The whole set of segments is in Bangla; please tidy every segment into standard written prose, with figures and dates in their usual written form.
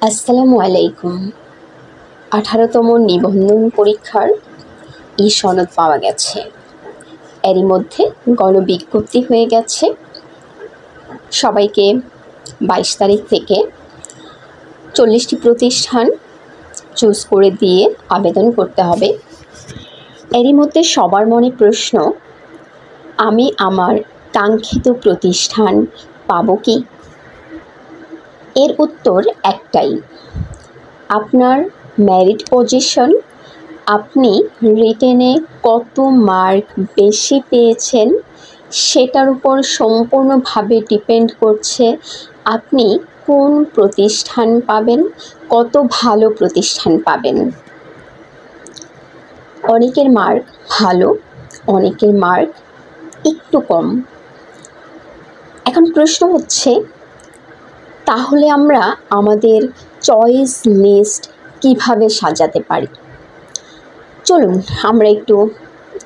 আসসালামু আলাইকুম। 18তম নিবন্ধন পরীক্ষার সনদ পাওয়া গেছে। এরই মধ্যে গণবিজ্ঞপ্তি হয়ে গেছে। সবাইকে 22 তারিখ থেকে 40টি প্রতিষ্ঠান চুজ করে দিয়ে আবেদন করতে হবে। এরই মধ্যে সবার মনে প্রশ্ন, আমি আমার কাঙ্ক্ষিত প্রতিষ্ঠান পাবো কি? এর উত্তর একটাই, আপনার মেরিট পজিশন, আপনি রিটেনে কত মার্ক বেশি পেয়েছেন সেটার উপর সম্পূর্ণভাবে ডিপেন্ড করছে আপনি কোন প্রতিষ্ঠান পাবেন, কত ভালো প্রতিষ্ঠান পাবেন। অনেকের মার্ক ভালো, অনেকের মার্ক একটু কম। এখন প্রশ্ন হচ্ছে, তাহলে আমরা আমাদের চয়েস লিস্ট কিভাবে সাজাতে পারি? চলুন আমরা একটু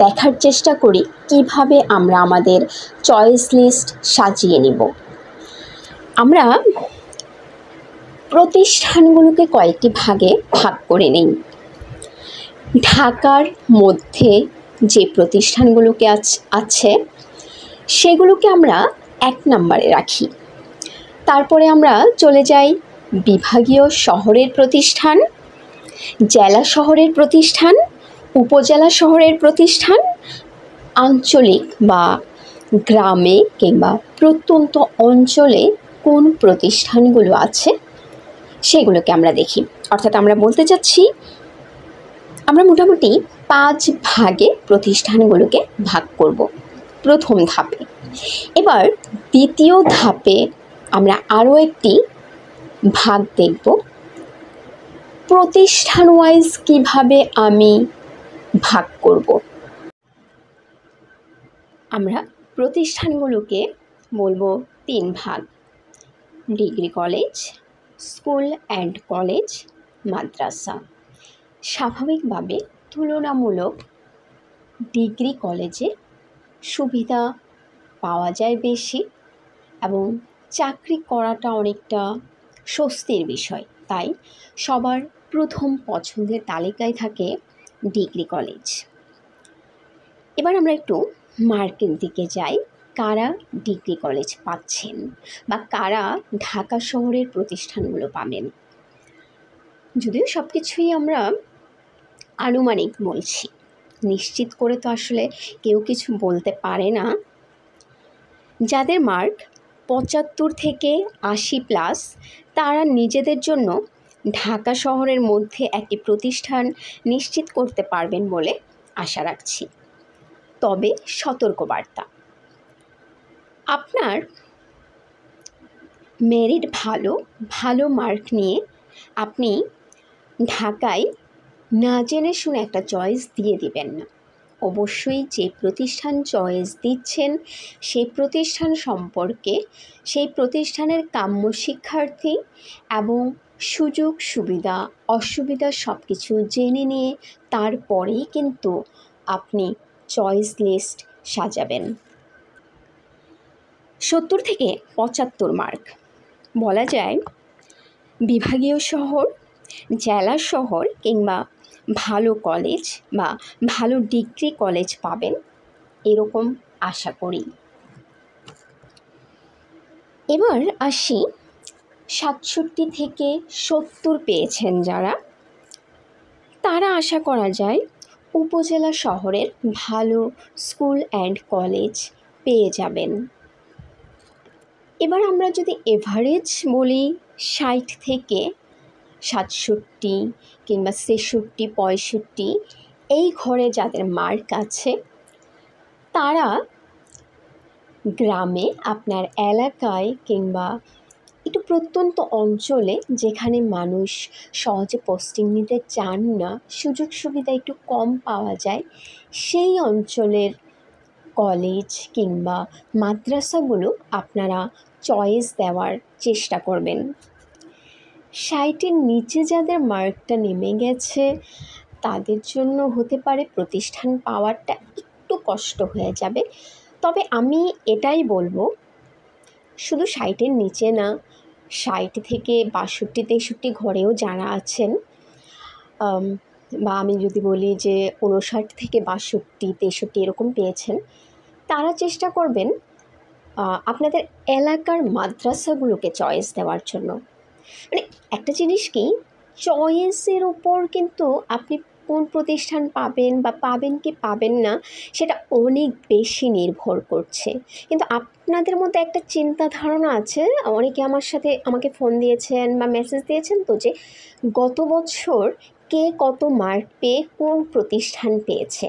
দেখার চেষ্টা করি কিভাবে আমরা আমাদের চয়েস লিস্ট সাজিয়ে নিব। আমরা প্রতিষ্ঠানগুলোকে কয়েকটি ভাগে ভাগ করে নিই। ঢাকার মধ্যে যে প্রতিষ্ঠানগুলোকে আছে সেগুলোকে আমরা 1 নম্বরে রাখি। তারপরে আমরা চলে যাই বিভাগীয় শহরের প্রতিষ্ঠান, জেলা শহরের প্রতিষ্ঠান, উপজেলা শহরের প্রতিষ্ঠান, আঞ্চলিক বা গ্রামে কিংবা প্রত্যন্ত অঞ্চলে কোন প্রতিষ্ঠানগুলো আছে সেগুলোকে আমরা দেখি। অর্থাৎ আমরা বলতে চাচ্ছি, আমরা মোটামুটি 5 ভাগে প্রতিষ্ঠানগুলোকে ভাগ করব প্রথম ধাপে। এবার দ্বিতীয় ধাপে আমরা আরও একটি ভাগ দেখব, প্রতিষ্ঠান ওয়াইজ কিভাবে আমি ভাগ করব। আমরা প্রতিষ্ঠানগুলোকে বলবো 3 ভাগ: degree college, school and college, মাদ্রাসা। স্বাভাবিকভাবে তুলনামূলক ডিগ্রি কলেজে সুবিধা পাওয়া যায় বেশি এবং চাকরি করাটা অনেকটা স্বস্তির বিষয়, তাই সবার প্রথম পছন্দের তালিকায় থাকে ডিগ্রি কলেজ। এবার আমরা একটু মার্কের দিকে যাই, কারা ডিগ্রি কলেজ পাচ্ছেন বা কারা ঢাকা শহরের প্রতিষ্ঠানগুলো পাবেন। যদিও সব কিছুই আমরা আনুমানিক বলছি, নিশ্চিত করে তো আসলে কেউ কিছু বলতে পারে না। যাদের মার্ক 75 থেকে 80+, তারা নিজেদের জন্য ঢাকা শহরের মধ্যে একটি প্রতিষ্ঠান নিশ্চিত করতে পারবেন বলে আশা রাখছি। তবে সতর্কবার্তা, আপনার মেরিট ভালো মার্ক নিয়ে আপনি ঢাকায় না জেনে শুনে একটা চয়েস দিয়ে দিবেন না। অবশ্যই যে প্রতিষ্ঠান চয়েস দিচ্ছেন সেই প্রতিষ্ঠান সম্পর্কে, সেই প্রতিষ্ঠানের কাম্য শিক্ষার্থী এবং সুযোগ সুবিধা অসুবিধা সব কিছু জেনে নিয়ে তারপরেই কিন্তু আপনি চয়েস লিস্ট সাজাবেন। 70 থেকে 75 মার্ক, বলা যায় বিভাগীয় শহর, জেলা শহর কিংবা ভালো কলেজ বা ভালো ডিগ্রি কলেজ পাবেন এরকম আশা করি। এবার আসি 67 থেকে 70 পেয়েছেন যারা, তারা আশা করা যায় উপজেলা শহরের ভালো স্কুল অ্যান্ড কলেজ পেয়ে যাবেন। এবার আমরা যদি এভারেজ বলি, 60 থেকে 67 কিংবা 63, 65 এই ঘরে যাদের মার্ক আছে, তারা গ্রামে আপনার এলাকায় কিংবা একটু প্রত্যন্ত অঞ্চলে যেখানে মানুষ সহজে পোস্টিং নিতে চান না, সুযোগ সুবিধা একটু কম পাওয়া যায়, সেই অঞ্চলের কলেজ কিংবা মাদ্রাসাগুলো আপনারা চয়েস দেওয়ার চেষ্টা করবেন। 60-এর নিচে যাদের মার্কটা নেমে গেছে তাদের জন্য হতে পারে প্রতিষ্ঠান পাওয়াটা একটু কষ্ট হয়ে যাবে। তবে আমি এটাই বলবো, শুধু 60-এর নিচে না, 60 থেকে 62 63 ঘরেও যারা আছেন, বা আমি যদি বলি যে 59 থেকে 62 63 এরকম পেয়েছেন, তারা চেষ্টা করবেন আপনাদের এলাকার মাদ্রাসাগুলোকে চয়েস দেওয়ার জন্য। মানে একটা জিনিস কি, চয়েসের উপর কিন্তু আপনি কোন প্রতিষ্ঠান পাবেন বা পাবেন কি পাবেন না সেটা অনেক বেশি নির্ভর করছে। কিন্তু আপনাদের মধ্যে একটা চিন্তা ধারণা আছে, অনেকে আমাকে ফোন দিয়েছেন বা মেসেজ দিয়েছেন তো, যে গত বছর কে কত মার্ক পেয়ে কোন প্রতিষ্ঠান পেয়েছে।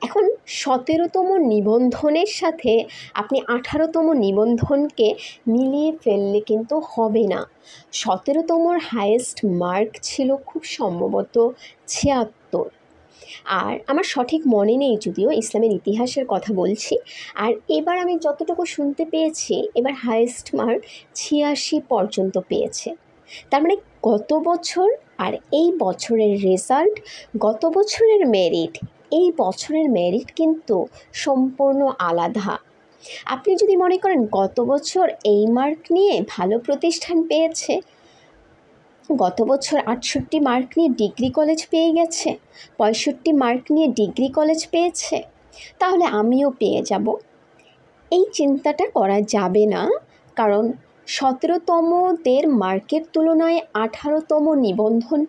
এখন 17তম নিবন্ধনের সাথে আপনি 18তম নিবন্ধনকে মিলিয়ে ফেললে কিন্তু হবে না। 17তমর হায়েস্ট মার্ক ছিল খুব সম্ভবত 76, আর আমার সঠিক মনে নেই, যদিও ইসলামের ইতিহাসের কথা বলছি। আর এবার আমি যতটুকু শুনতে পেয়েছি, এবার হায়েস্ট মার্ক 86 পর্যন্ত পেয়েছে। তার মানে গত বছর আর এই বছরের রেজাল্ট, গত বছরের মেরিট, এই বছরের মেরিট কিন্তু সম্পূর্ণ আলাদা। আপনি যদি মনে করেন গত বছর এই মার্ক নিয়ে ভালো প্রতিষ্ঠান পেয়েছে, গত বছর 68 মার্ক নিয়ে ডিগ্রি কলেজ পেয়ে গেছে, 65 মার্ক নিয়ে ডিগ্রি কলেজ পেয়েছে, তাহলে আমিও পেয়ে যাব, এই চিন্তাটা করা যাবে না। কারণ 17তমদের মার্কের তুলনায় 18তম নিবন্ধন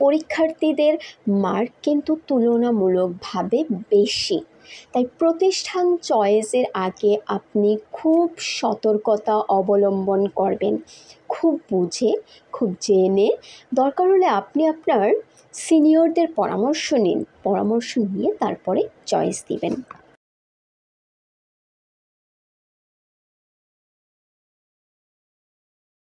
পরীক্ষার্থীদের মার্ক কিন্তু তুলনামূলকভাবে বেশি। তাই প্রতিষ্ঠান চয়েসের আগে আপনি খুব সতর্কতা অবলম্বন করবেন, খুব বুঝে, খুব জেনে, দরকার হলে আপনি আপনার সিনিয়রদের পরামর্শ নিয়ে তারপরে চয়েস দিবেন।